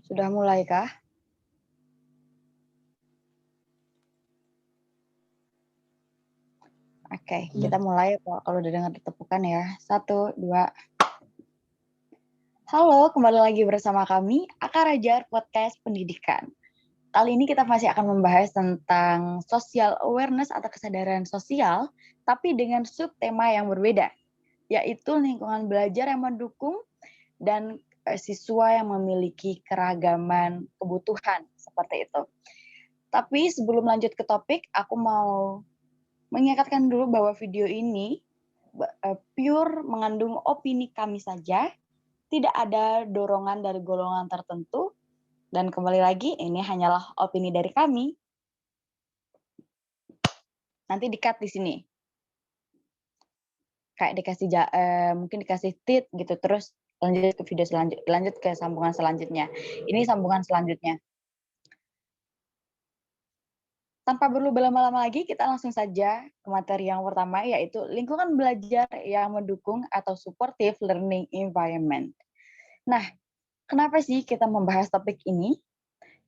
Sudah mulai kah? Oke, kita mulai kalau udah dengar ditepukan ya. 1, 2. Halo, kembali lagi bersama kami, Akarajar Podcast Pendidikan. Kali ini kita masih akan membahas tentang social awareness atau kesadaran sosial, tapi dengan subtema yang berbeda, yaitu lingkungan belajar yang mendukung dan siswa yang memiliki keragaman kebutuhan, seperti itu. Tapi sebelum lanjut ke topik, aku mau mengingatkan dulu bahwa video ini pure mengandung opini kami saja, tidak ada dorongan dari golongan tertentu, dan kembali lagi ini hanyalah opini dari kami. Nanti di-cut di sini. Kayak dikasih mungkin dikasih tit gitu, terus lanjut ke video lanjut ke sambungan selanjutnya. Ini sambungan selanjutnya. Tanpa perlu berlama-lama lagi, kita langsung saja ke materi yang pertama, yaitu lingkungan belajar yang mendukung atau supportive learning environment. Nah, kenapa sih kita membahas topik ini?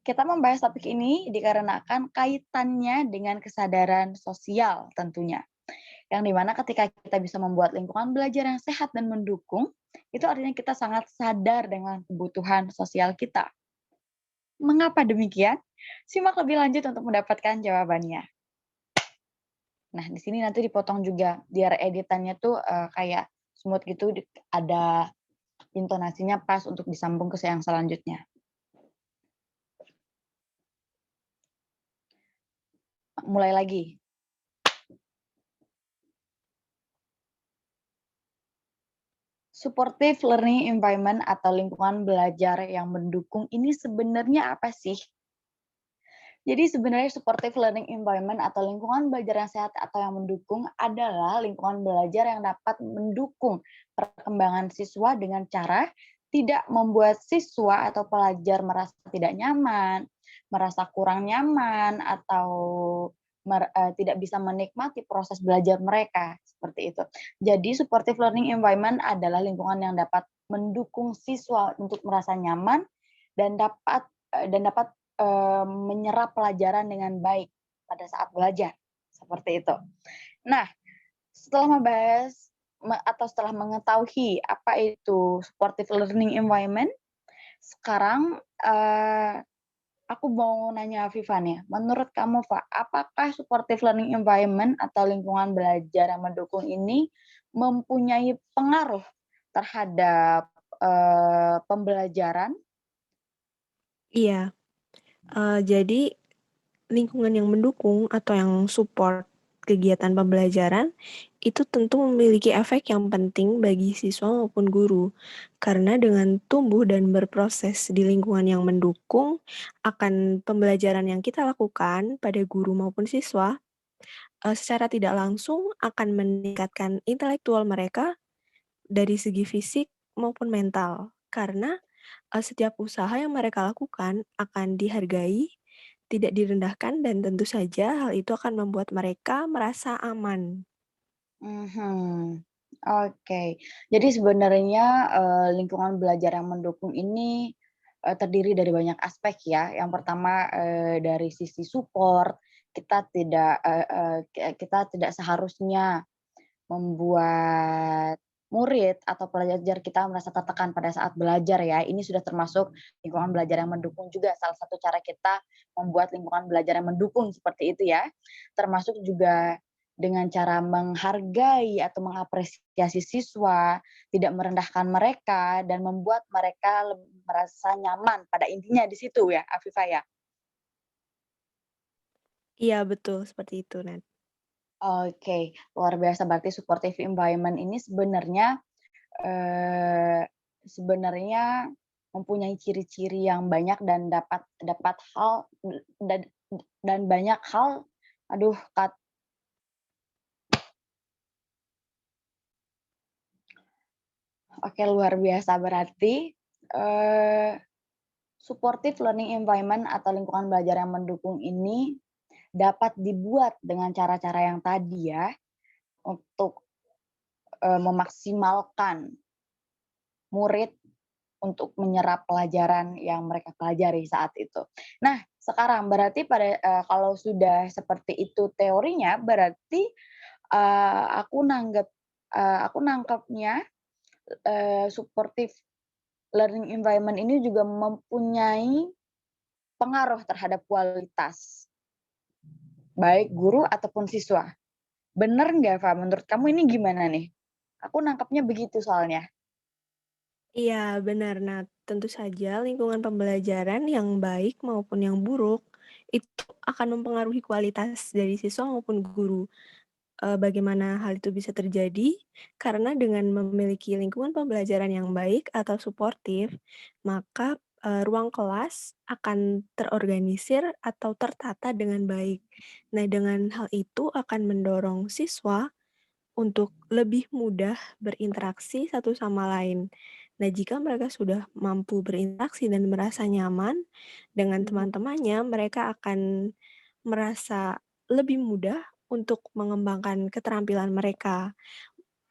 Kita membahas topik ini dikarenakan kaitannya dengan kesadaran sosial tentunya. Yang dimana ketika kita bisa membuat lingkungan belajar yang sehat dan mendukung, itu artinya kita sangat sadar dengan kebutuhan sosial kita. Mengapa demikian? Simak lebih lanjut untuk mendapatkan jawabannya. Nah, di sini nanti dipotong juga biar editannya tuh kayak smooth gitu, ada intonasinya pas untuk disambung ke yang selanjutnya. Mulai lagi. Supportive learning environment atau lingkungan belajar yang mendukung ini sebenarnya apa sih? Jadi sebenarnya supportive learning environment atau lingkungan belajar yang sehat atau yang mendukung adalah lingkungan belajar yang dapat mendukung perkembangan siswa dengan cara tidak membuat siswa atau pelajar merasa tidak nyaman, merasa kurang nyaman, atau tidak bisa menikmati proses belajar mereka, seperti itu. Jadi supportive learning environment adalah lingkungan yang dapat mendukung siswa untuk merasa nyaman dan dapat menyerap pelajaran dengan baik pada saat belajar, seperti itu. Nah, setelah membahas atau setelah mengetahui apa itu supportive learning environment, sekarang aku mau nanya Viva nih, menurut kamu Pak, apakah supportive learning environment atau lingkungan belajar yang mendukung ini mempunyai pengaruh terhadap pembelajaran? Iya, jadi lingkungan yang mendukung atau yang support kegiatan pembelajaran itu tentu memiliki efek yang penting bagi siswa maupun guru. Karena dengan tumbuh dan berproses di lingkungan yang mendukung akan pembelajaran yang kita lakukan pada guru maupun siswa, secara tidak langsung akan meningkatkan intelektual mereka dari segi fisik maupun mental. Karena setiap usaha yang mereka lakukan akan dihargai, tidak direndahkan, dan tentu saja hal itu akan membuat mereka merasa aman. Oke. Jadi sebenarnya, lingkungan belajar yang mendukung ini, terdiri dari banyak aspek ya. Yang pertama, dari sisi support, kita tidak seharusnya membuat murid atau pelajar kita merasa tertekan pada saat belajar ya. Ini sudah termasuk lingkungan belajar yang mendukung juga, salah satu cara kita membuat lingkungan belajar yang mendukung seperti itu ya. Termasuk juga dengan cara menghargai atau mengapresiasi siswa, tidak merendahkan mereka dan membuat mereka merasa nyaman, pada intinya di situ ya, Afifah ya? Iya, betul seperti itu, Nat. Oke, luar biasa berarti supportive environment ini sebenarnya Eee, sebenarnya mempunyai ciri-ciri yang banyak dan dapat dapat hal dan banyak hal aduh oke luar biasa berarti, eee, supportive learning environment atau lingkungan belajar yang mendukung ini dapat dibuat dengan cara-cara yang tadi ya, untuk, memaksimalkan murid untuk menyerap pelajaran yang mereka pelajari saat itu. Nah, sekarang berarti kalau sudah seperti itu teorinya, berarti aku nangkepnya supportive learning environment ini juga mempunyai pengaruh terhadap kualitas baik guru ataupun siswa. Bener nggak, Fa? Menurut kamu ini gimana nih? Aku nangkepnya begitu soalnya. Iya, benar. Nah, tentu saja lingkungan pembelajaran yang baik maupun yang buruk itu akan mempengaruhi kualitas dari siswa maupun guru. Bagaimana hal itu bisa terjadi? Karena dengan memiliki lingkungan pembelajaran yang baik atau suportif, maka ruang kelas akan terorganisir atau tertata dengan baik. Nah, dengan hal itu akan mendorong siswa untuk lebih mudah berinteraksi satu sama lain. Nah, jika mereka sudah mampu berinteraksi dan merasa nyaman dengan teman-temannya, mereka akan merasa lebih mudah untuk mengembangkan keterampilan mereka,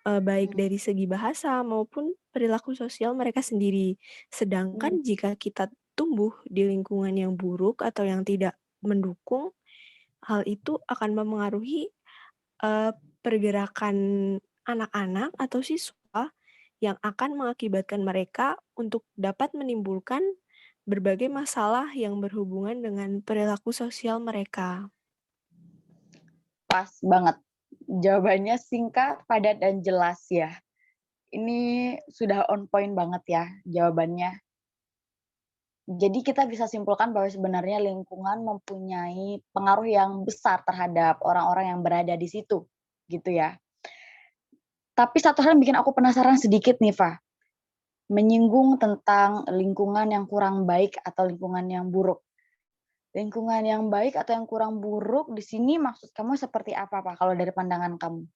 baik Mhm, dari segi bahasa maupun perilaku sosial mereka sendiri. mhm, Sedangkan jika kita tumbuh di lingkungan yang buruk atau yang tidak mendukung, hal itu akan memengaruhi pergerakan anak-anak atau siswa yang akan mengakibatkan mereka untuk dapat menimbulkan berbagai masalah yang berhubungan dengan perilaku sosial mereka. pas banget. Jawabannya singkat, padat, dan jelas ya. Ini sudah on point banget ya jawabannya. Jadi kita bisa simpulkan bahwa sebenarnya lingkungan mempunyai pengaruh yang besar terhadap orang-orang yang berada di situ, gitu ya. Tapi satu hal yang bikin aku penasaran sedikit nih, Fa, menyinggung tentang lingkungan yang kurang baik atau lingkungan yang buruk. Lingkungan yang baik atau yang kurang buruk di sini maksud kamu seperti apa, Pak, kalau dari pandangan kamu?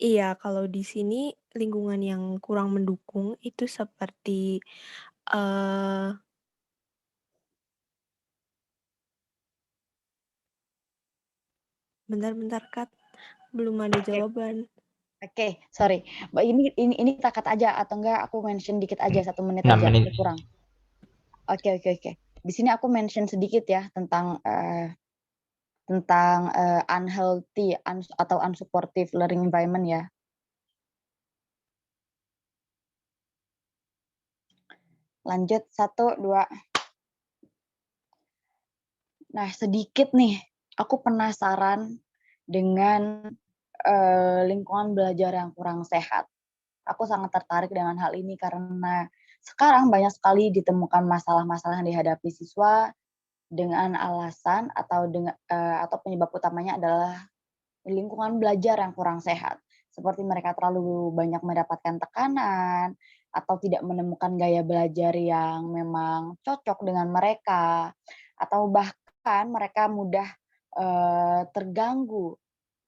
Iya, kalau di sini lingkungan yang kurang mendukung itu seperti, eee, bentar bentar Kak, belum ada Oke jawaban. oke, sorry. Ini kita cut aja atau enggak aku mention dikit aja, 1 menit 6 aja, menit. atau kurang? Oke. Di sini aku mention sedikit ya tentang unhealthy atau unsupportive learning environment ya. Lanjut, 1, 2. Nah, sedikit nih, aku penasaran dengan lingkungan belajar yang kurang sehat. Aku sangat tertarik dengan hal ini karena sekarang banyak sekali ditemukan masalah-masalah yang dihadapi siswa dengan alasan atau penyebab utamanya adalah lingkungan belajar yang kurang sehat. Seperti mereka terlalu banyak mendapatkan tekanan, atau tidak menemukan gaya belajar yang memang cocok dengan mereka, atau bahkan mereka mudah, terganggu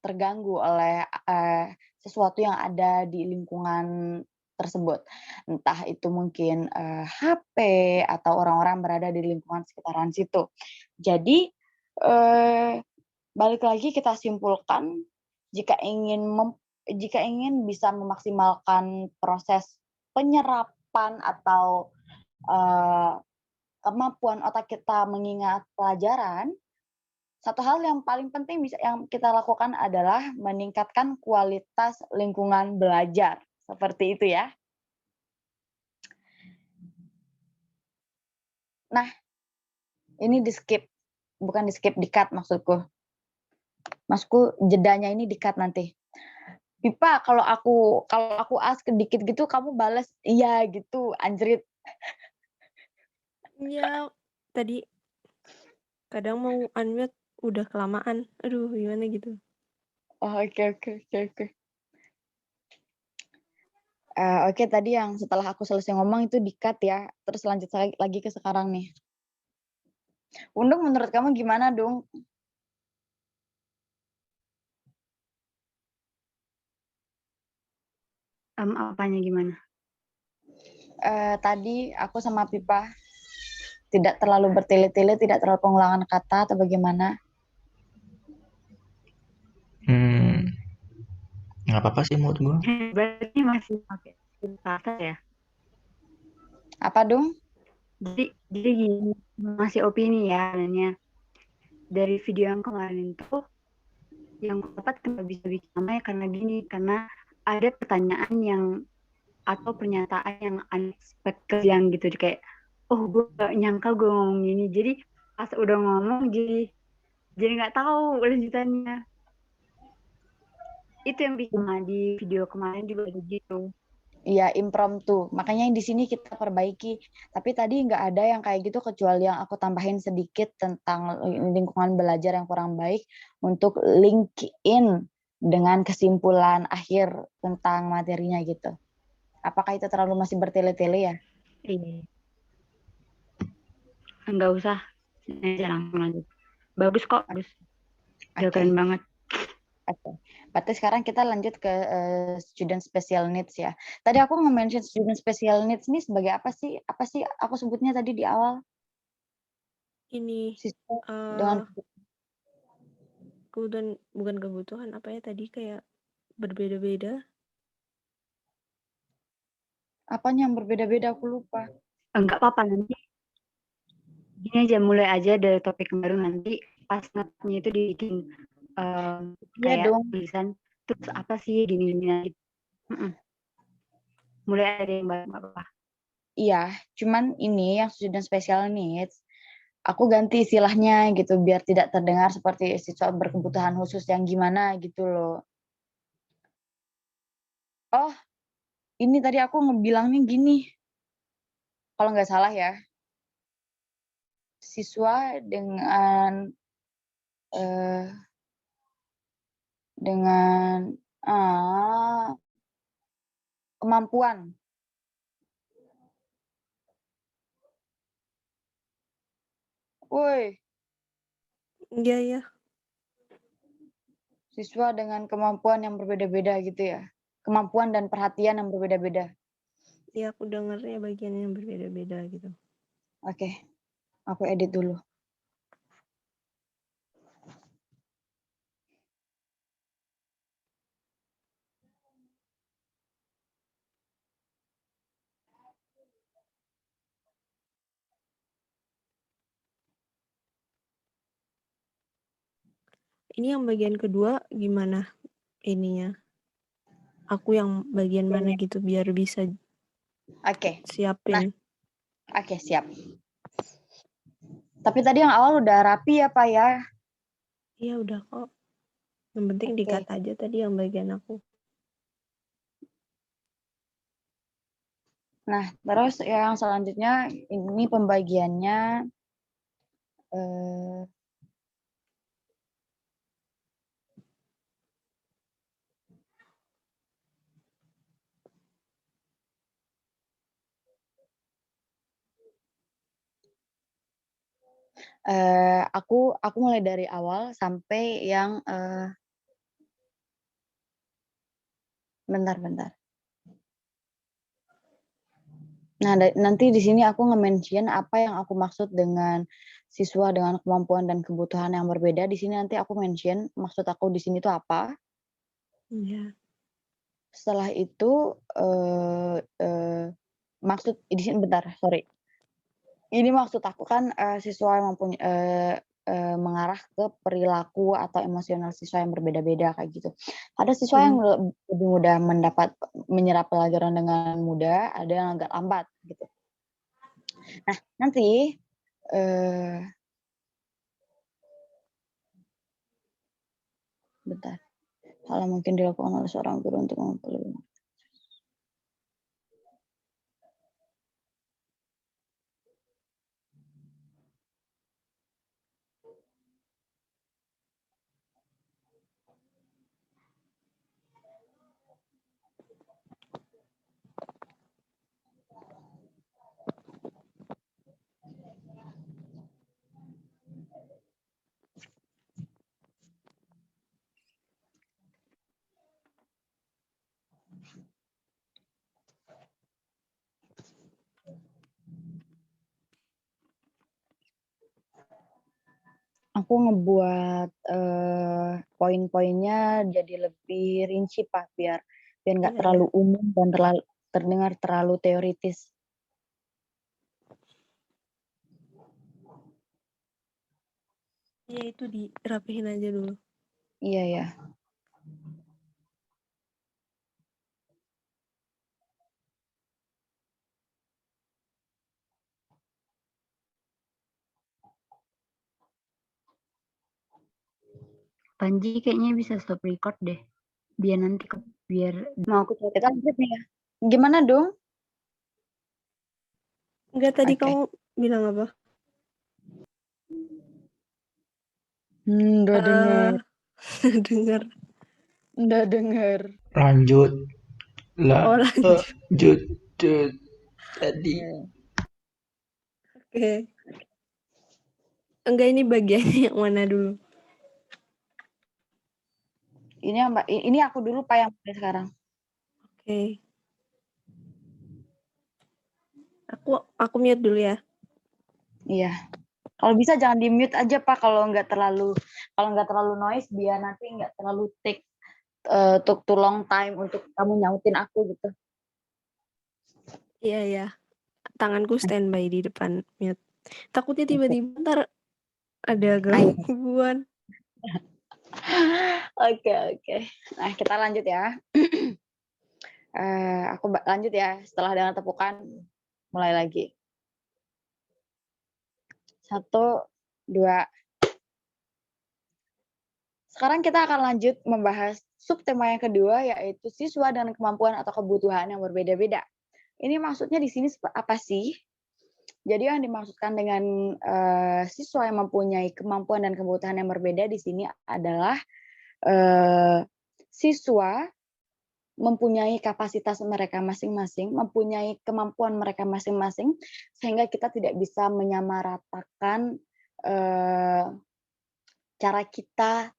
terganggu oleh, sesuatu yang ada di lingkungan tersebut. Entah itu mungkin, HP atau orang-orang berada di lingkungan sekitaran situ. Jadi, eee balik lagi kita simpulkan, jika ingin bisa memaksimalkan proses penyerapan atau, eee, kemampuan otak kita mengingat pelajaran, satu hal yang paling penting yang kita lakukan adalah meningkatkan kualitas lingkungan belajar, seperti itu ya. Nah, ini di-skip, bukan di-skip, di-cut maksudku. Maksudku jedanya ini di-cut nanti. Pipa, kalau aku ask dikit gitu kamu bales, "Iya," gitu, anjrit. Iya, tadi kadang mau unmute udah kelamaan, aduh gimana gitu. Oh, oke. Oke, tadi yang setelah aku selesai ngomong itu di-cut ya, terus lanjut lagi ke sekarang nih. Undung menurut kamu gimana, Dung? Apanya gimana? Tadi aku sama Pipa tidak terlalu bertele-tele, tidak terlalu pengulangan kata atau bagaimana? Nggak apa-apa sih menurut gue. Berarti masih oke. kasar ya. Apa dong? Jadi gini, masih opini ya sebenarnya. Dari video yang kemarin tuh, yang gue dapat kenapa bisa bikin lama ya karena gini, karena ada pertanyaan yang atau pernyataan yang unexpected yang gitu kayak, oh gue gak nyangka gue ngomong gini. Jadi pas udah ngomong jadi nggak tahu lanjutannya. Itu yang bikin di video kemarin juga begitu. Iya, impromptu. Makanya yang di sini kita perbaiki. Tapi tadi nggak ada yang kayak gitu kecuali yang aku tambahin sedikit tentang lingkungan belajar yang kurang baik untuk link in dengan kesimpulan akhir tentang materinya gitu. Apakah itu terlalu masih bertele-tele ya? Iya. Nggak usah, aja langsung lanjut. Bagus kok, bagus. Udah Oke. keren banget. Oke. Berarti sekarang kita lanjut ke student special needs ya. Tadi aku nge-mention student special needs ini sebagai apa sih? Apa sih aku sebutnya tadi di awal? Ini Siswa dengan kebutuhan, bukan kebutuhan, apa ya tadi, kayak berbeda-beda. apanya yang berbeda-beda aku lupa. Enggak apa-apa, nanti gini aja, mulai aja dari topik yang baru, nanti pas ngetnya itu dibikin Iya kayak dong. tulisan terus apa sih gini-gini nanti. Mulai ada yang baru, nggak apa-apa. Iya, cuman ini yang student special needs, aku ganti istilahnya gitu biar tidak terdengar seperti siswa berkebutuhan khusus yang gimana gitu loh. Oh, ini tadi aku ngebilangnya gini, kalau nggak salah ya, siswa eh, dengan kemampuan. Woi, Iya ya, siswa dengan kemampuan yang berbeda-beda gitu ya. Kemampuan dan perhatian yang berbeda-beda. ya aku dengarnya bagian yang berbeda-beda gitu. Oke, aku edit dulu. Ini yang bagian kedua gimana ininya? Aku yang bagian mana gitu biar bisa Oke. siapin. Oke, siap. Tapi tadi yang awal udah rapi ya, Pak ya? Iya udah kok. Yang penting Oke. di-cut aja tadi yang bagian aku. Nah, terus yang selanjutnya ini pembagiannya eh, aku mulai dari awal sampai yang bentar. Nah, nanti di sini aku nge-mention apa yang aku maksud dengan siswa dengan kemampuan dan kebutuhan yang berbeda. Di sini nanti aku mention maksud aku di sini tuh apa. Iya. Setelah itu maksud di sini bentar, sorry. Ini maksud aku kan siswa yang mengarah ke perilaku atau emosional siswa yang berbeda-beda kayak gitu. Ada siswa yang lebih mudah menyerap pelajaran dengan mudah, ada yang agak lambat gitu. Nah, nanti bentar. Hal yang mungkin dilakukan oleh seorang guru untuk memperoleh. Aku ngebuat poin-poinnya jadi lebih rinci Pak biar nggak terlalu umum dan terdengar terlalu teoritis. Ya itu dirapihin aja dulu. Iya ya. Panji kayaknya bisa stop record deh. Biar nanti Mau aku kita lanjut nih ya. Gimana dong? Enggak, tadi Oke. kamu bilang apa? Udah denger. Dengar. Udah denger. Lanjut. Oh, lanjut. Lanjut. Tadi. Oke. Enggak, ini bagiannya yang mana dulu? Ini aku dulu Pak yang mulai sekarang. Oke. Aku mute dulu ya. Iya. Kalau bisa jangan di mute aja Pak kalau nggak terlalu noise biar nanti nggak terlalu take too long time untuk kamu nyautin aku gitu. Iya ya. Tanganku standby di depan mute. Takutnya tiba-tiba ntar ada gangguan. Oke. Nah kita lanjut ya. Aku lanjut ya. Setelah dengan tepukan mulai lagi. 1, 2. Sekarang kita akan lanjut membahas subtema yang kedua, yaitu siswa dengan kemampuan atau kebutuhan yang berbeda-beda. Ini maksudnya di sini apa sih? Jadi yang dimaksudkan dengan siswa yang mempunyai kemampuan dan kebutuhan yang berbeda di sini adalah siswa mempunyai kapasitas mereka masing-masing, mempunyai kemampuan mereka masing-masing, sehingga kita tidak bisa menyamaratakan cara kita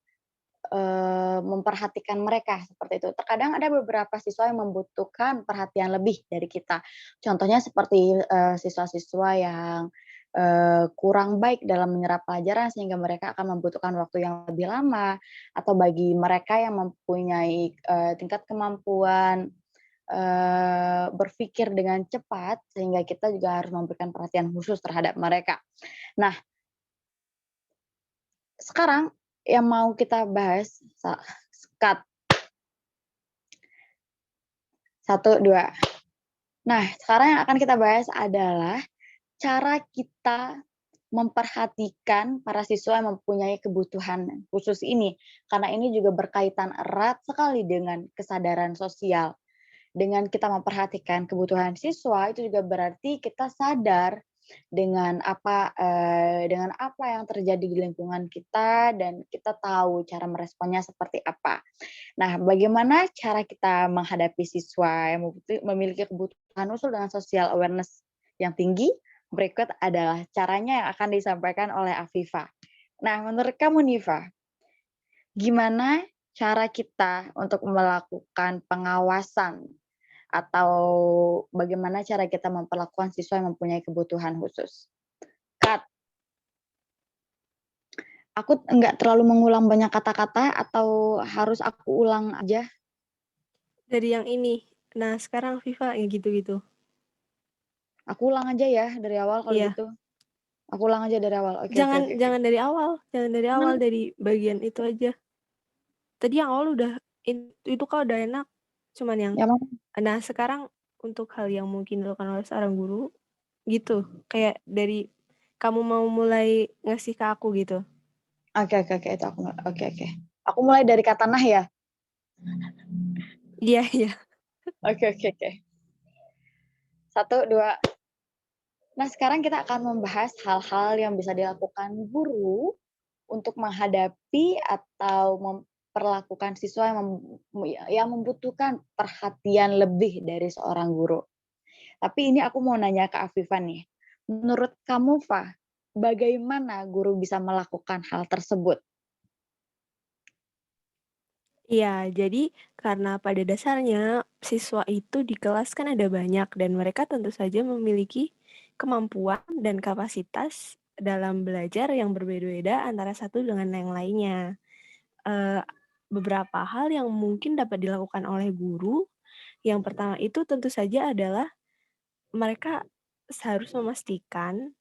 memperhatikan mereka seperti itu. Terkadang ada beberapa siswa yang membutuhkan perhatian lebih dari kita. Contohnya seperti siswa-siswa yang kurang baik dalam menyerap pelajaran sehingga mereka akan membutuhkan waktu yang lebih lama, atau bagi mereka yang mempunyai tingkat kemampuan berpikir dengan cepat sehingga kita juga harus memberikan perhatian khusus terhadap mereka. Nah, sekarang yang mau kita bahas, cut. 1, 2. Nah, sekarang yang akan kita bahas adalah cara kita memperhatikan para siswa yang mempunyai kebutuhan khusus ini. Karena ini juga berkaitan erat sekali dengan kesadaran sosial. Dengan kita memperhatikan kebutuhan siswa, itu juga berarti kita sadar dengan apa yang terjadi di lingkungan kita dan kita tahu cara meresponnya seperti apa. Nah, bagaimana cara kita menghadapi siswa yang memiliki kebutuhan khusus dengan social awareness yang tinggi? Berikut adalah caranya yang akan disampaikan oleh Afifa. Nah, menurut kamu Nifa, gimana cara kita untuk melakukan pengawasan atau bagaimana cara kita memperlakukan siswa yang mempunyai kebutuhan khusus? Cut. Aku enggak terlalu mengulang banyak kata-kata atau harus aku ulang aja? Dari yang ini. Nah, sekarang Viva ya gitu-gitu. Aku ulang aja ya dari awal kalau Iya. gitu. Aku ulang aja dari awal. Oke. Jangan dari awal. Jangan dari awal, dari bagian itu aja. Tadi yang awal udah itu kalau udah enak. Cuman yang nah sekarang untuk hal yang mungkin dilakukan oleh seorang guru gitu. Kayak dari kamu mau mulai ngasih ke aku gitu. Oke. Itu aku. Oke. Aku mulai dari kata nah ya. Iya. Oke. 1, 2. Nah, sekarang kita akan membahas hal-hal yang bisa dilakukan guru untuk menghadapi atau memperlakukan siswa yang membutuhkan perhatian lebih dari seorang guru. Tapi ini aku mau nanya ke Afifa nih. Menurut kamu, Fa, bagaimana guru bisa melakukan hal tersebut? Iya, jadi karena pada dasarnya siswa itu di kelas kan ada banyak dan mereka tentu saja memiliki kemampuan dan kapasitas dalam belajar yang berbeda-beda antara satu dengan yang lainnya. Beberapa hal yang mungkin dapat dilakukan oleh guru Yang pertama itu tentu saja adalah mereka harus memastikan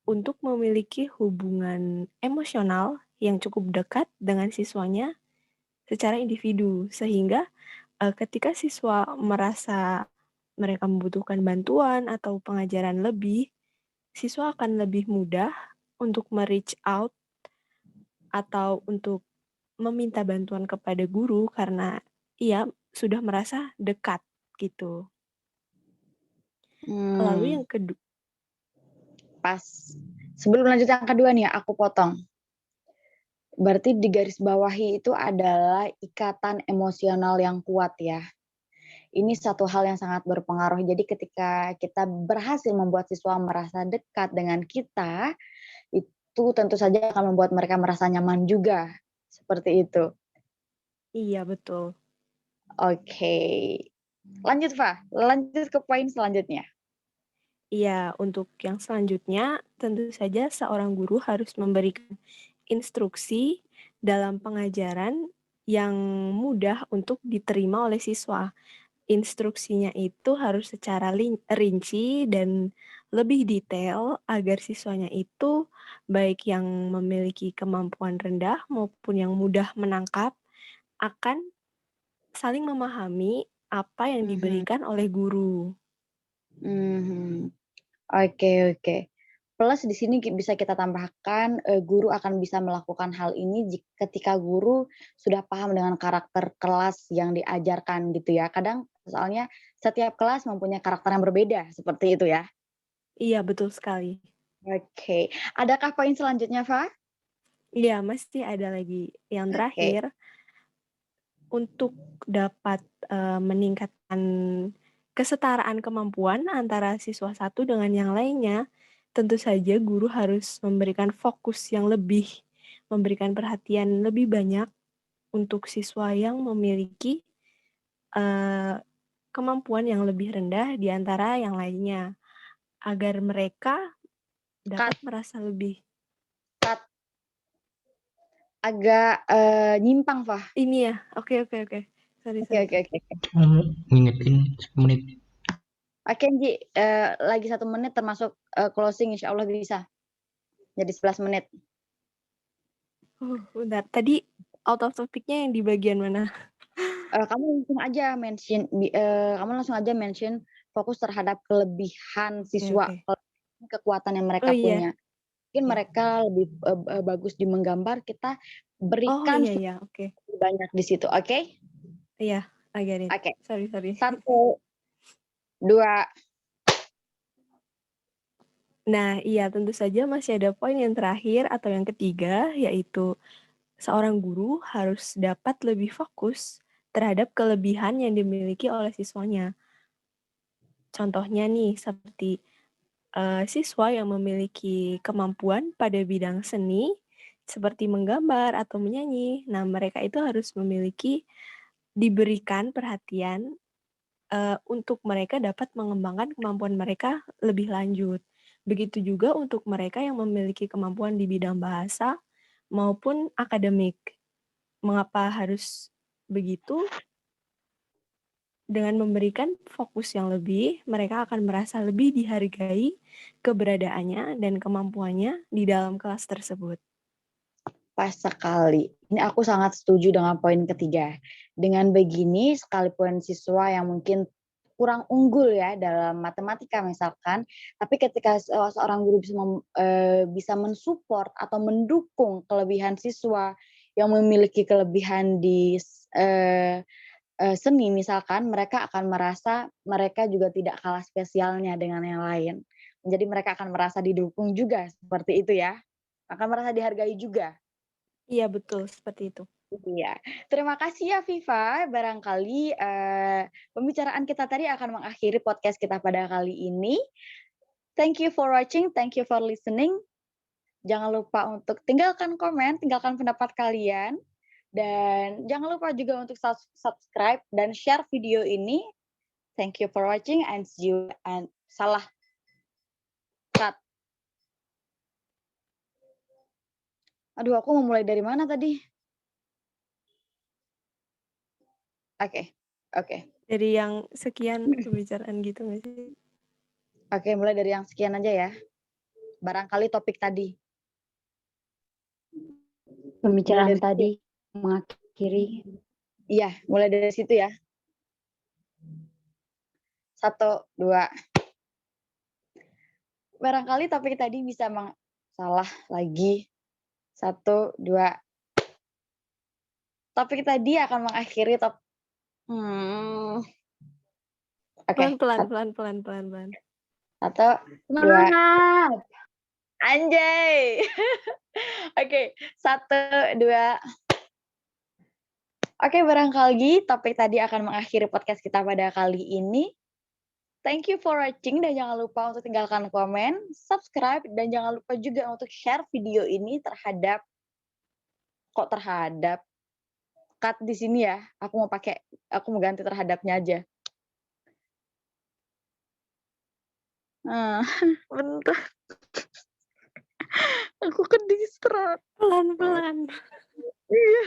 untuk memiliki hubungan emosional yang cukup dekat dengan siswanya secara individu. Sehingga ketika siswa merasa mereka membutuhkan bantuan atau pengajaran lebih, siswa akan lebih mudah untuk me-reach out atau untuk meminta bantuan kepada guru karena ia sudah merasa dekat gitu. Lalu yang kedua, Pas. Sebelum lanjut yang kedua nih, aku potong. Berarti di garis bawahi itu adalah ikatan emosional yang kuat ya. Ini satu hal yang sangat berpengaruh. Jadi ketika kita berhasil membuat siswa merasa dekat dengan kita, itu tentu saja akan membuat mereka merasa nyaman juga. Seperti itu. iya betul. Oke. Lanjut, Fa. Lanjut ke poin selanjutnya. Iya, untuk yang selanjutnya tentu saja seorang guru harus memberikan instruksi dalam pengajaran yang mudah untuk diterima oleh siswa. Instruksinya itu harus secara rinci dan lebih detail agar siswanya itu baik yang memiliki kemampuan rendah maupun yang mudah menangkap akan saling memahami apa yang diberikan oleh guru. Oke, oke. Plus di sini bisa kita tambahkan guru akan bisa melakukan hal ini ketika guru sudah paham dengan karakter kelas yang diajarkan gitu ya. Kadang soalnya setiap kelas mempunyai karakter yang berbeda seperti itu ya. Iya, betul sekali. Oke. Adakah poin selanjutnya, Fa? Iya, masih ada lagi. Yang Oke. terakhir, untuk dapat meningkatkan kesetaraan kemampuan antara siswa satu dengan yang lainnya, tentu saja guru harus memberikan fokus yang lebih, memberikan perhatian lebih banyak untuk siswa yang memiliki kemampuan yang lebih rendah di antara yang lainnya, agar mereka dapat merasa lebih. Agak nyimpang, Fa. Ini ya, oke. Sorry. Oke. Ngingetin 10 menit. Oke, Nji, lagi 1 menit termasuk closing insya Allah bisa. Jadi 11 menit. Bentar. Tadi out of topic-nya yang di bagian mana? Kamu langsung aja mention fokus terhadap kelebihan siswa, kekuatan yang mereka punya. Mungkin mereka lebih bagus di menggambar, kita berikan oke. lebih banyak di situ, oke? Iya, I get it. Oke. Sorry. 1, 2. Nah, iya tentu saja masih ada poin yang terakhir atau yang ketiga, yaitu seorang guru harus dapat lebih fokus terhadap kelebihan yang dimiliki oleh siswanya. Contohnya nih, seperti siswa yang memiliki kemampuan pada bidang seni, seperti menggambar atau menyanyi. Nah, mereka itu harus diberikan perhatian untuk mereka dapat mengembangkan kemampuan mereka lebih lanjut. Begitu juga untuk mereka yang memiliki kemampuan di bidang bahasa maupun akademik. Mengapa harus begitu? Dengan memberikan fokus yang lebih, mereka akan merasa lebih dihargai keberadaannya dan kemampuannya di dalam kelas tersebut. Pas sekali. Ini aku sangat setuju dengan poin ketiga. Dengan begini, sekalipun siswa yang mungkin kurang unggul ya dalam matematika misalkan, tapi ketika seorang guru bisa mensupport atau mendukung kelebihan siswa yang memiliki kelebihan di seni misalkan, mereka akan merasa mereka juga tidak kalah spesialnya dengan yang lain. Jadi mereka akan merasa didukung juga seperti itu ya. Akan merasa dihargai juga. Iya, betul seperti itu. Iya. Terima kasih ya Viva, barangkali pembicaraan kita tadi akan mengakhiri podcast kita pada kali ini. Thank you for watching, thank you for listening. Jangan lupa untuk tinggalkan komen, tinggalkan pendapat kalian. Dan jangan lupa juga untuk subscribe dan share video ini. Thank you for watching and see you and salah cut. Aduh, aku mau mulai dari mana tadi? Oke. Dari yang sekian pembicaraan gitu nggak sih? Oke, mulai dari yang sekian aja ya. Barangkali topik tadi. Pembicaraan Mulai dari tadi mengakhiri. Iya, mulai dari situ ya. 1, 2. Barangkali topik tadi bisa salah lagi. 1, 2. Topik tadi akan mengakhiri Oke, Pelan-pelan. 1, 2. Semangat! Anjay. Oke, 1, 2. Oke, barangkali topik tadi akan mengakhiri podcast kita pada kali ini. Thank you for watching dan jangan lupa untuk tinggalkan komen, subscribe, dan jangan lupa juga untuk share video ini terhadap cut di sini ya. Aku mau ganti terhadapnya aja. Bentar. Aku ke distrak. Pelan-pelan. Iya.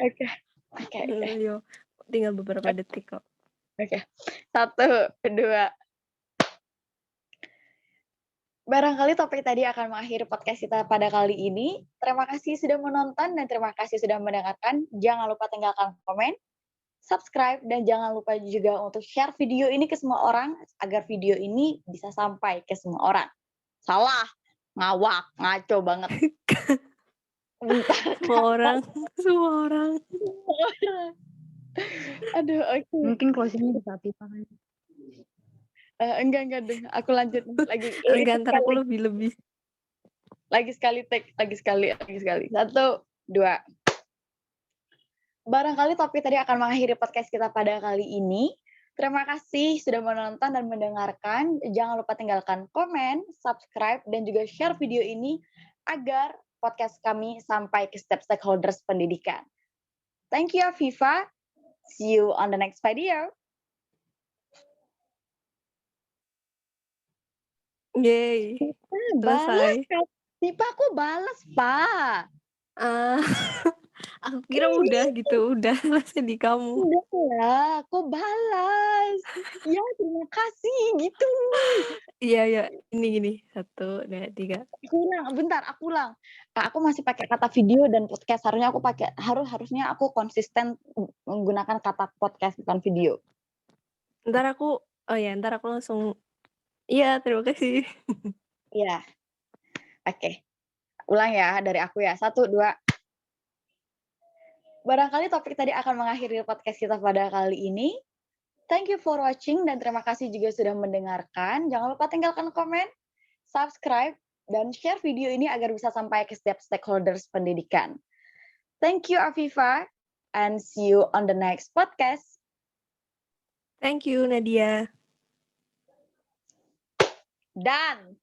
Oke. Yo, tinggal beberapa detik kok. Oke. 1, 2. Barangkali topik tadi akan mengakhiri podcast kita pada kali ini. Terima kasih sudah menonton dan terima kasih sudah mendengarkan. Jangan lupa tinggalkan komen, subscribe, dan jangan lupa juga untuk share video ini ke semua orang agar video ini bisa sampai ke semua orang. Salah, ngawak, ngaco banget. Bentar. Semua orang. Aduh, oke. Mungkin closingnya bisa Afifa kan? Enggak deh. Aku lanjut lagi. Enggak, ntar aku lebih. Lagi sekali. 1, 2. Barangkali topik tadi akan mengakhiri podcast kita pada kali ini. Terima kasih sudah menonton dan mendengarkan. Jangan lupa tinggalkan komen, subscribe, dan juga share video ini agar podcast kami sampai ke setiap stakeholders pendidikan. Thank you, Afifa. See you on the next video. Yeay. Selesai. Tipe aku balas, Pak. Aku kira udah gitu, udah selesai di kamu. Udah lah, kok balas. Ya, terima kasih gitu. Iya, ini gini. 1, 2, 3. Aku ulang. Aku masih pakai kata video dan podcast. Harusnya aku konsisten menggunakan kata podcast bukan video. Ntar aku langsung. Iya, terima kasih. Iya. Oke. Ulang ya dari aku ya. 1, 2. Barangkali topik tadi akan mengakhiri podcast kita pada kali ini. Thank you for watching dan terima kasih juga sudah mendengarkan. Jangan lupa tinggalkan komen, subscribe, dan share video ini agar bisa sampai ke setiap stakeholders pendidikan. Thank you, Afifa, and see you on the next podcast. Thank you, Nadia. Done.